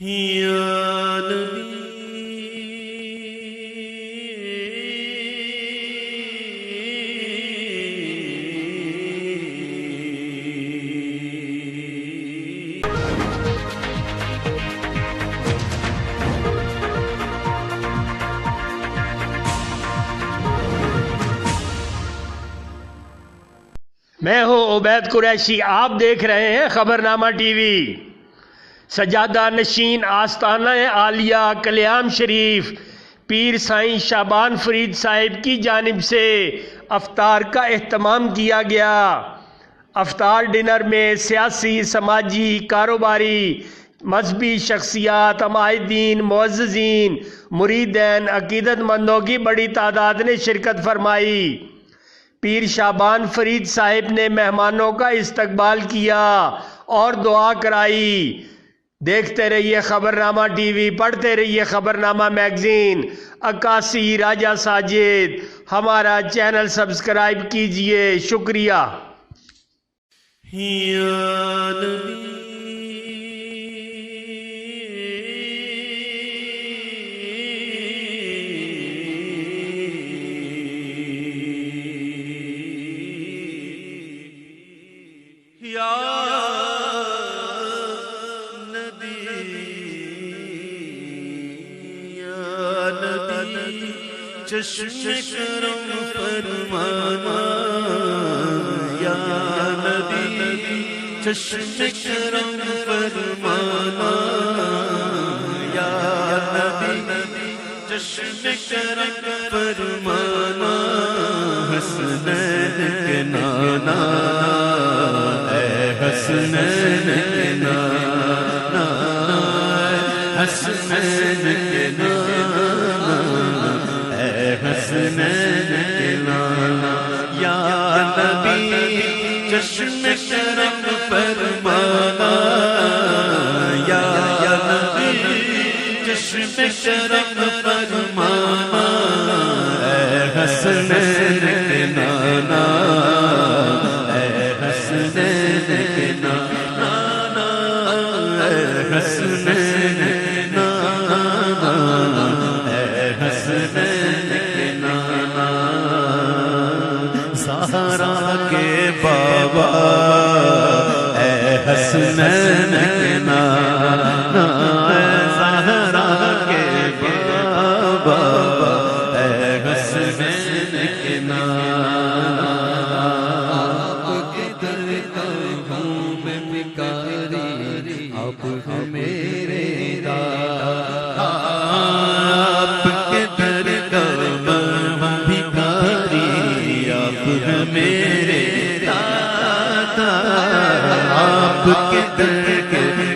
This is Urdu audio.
یا نبی میں ہوں عبید قریشی، آپ دیکھ رہے ہیں خبرنامہ ٹی وی۔ سجادہ نشین آستانہ عالیہ کلیام شریف پیر سائیں شعبان فرید صاحب کی جانب سے افطار کا اہتمام کیا گیا۔ افطار ڈنر میں سیاسی، سماجی، کاروباری، مذہبی شخصیات، عمائدین، معززین، مریدین، عقیدت مندوں کی بڑی تعداد نے شرکت فرمائی۔ پیر شعبان فرید صاحب نے مہمانوں کا استقبال کیا اور دعا کرائی۔ دیکھتے رہیے خبرنامہ ٹی وی، پڑھتے رہیے خبرنامہ میگزین۔ عکاسی راجہ ساجد، ہمارا چینل سبسکرائب کیجئے، شکریہ۔ یا نبی چشم کرم فرمانا یا نبی، چشم کرم فرمانا یا نبی، چشم کرم فرمانا حسنین کے نانا، اے حسنین کے نانا، حسنین کے نانا، حسنین کے نانا یا نبی، چشم کرم فرمانا یا نبی، چشم کرم فرمانا، اے حسنین کے نانا، اے حسنین کے نانا، اے حسنین کے نانا، اے حسنین زہرا کے بابا، اے حسنین کے نانا، زہرا کے بابا، اے حسنین کے نانا، آپ کے در کا ہوں میں بکاری، آپ میرے دادا، آپ کے در کا میرے دادا، آپ کے در کے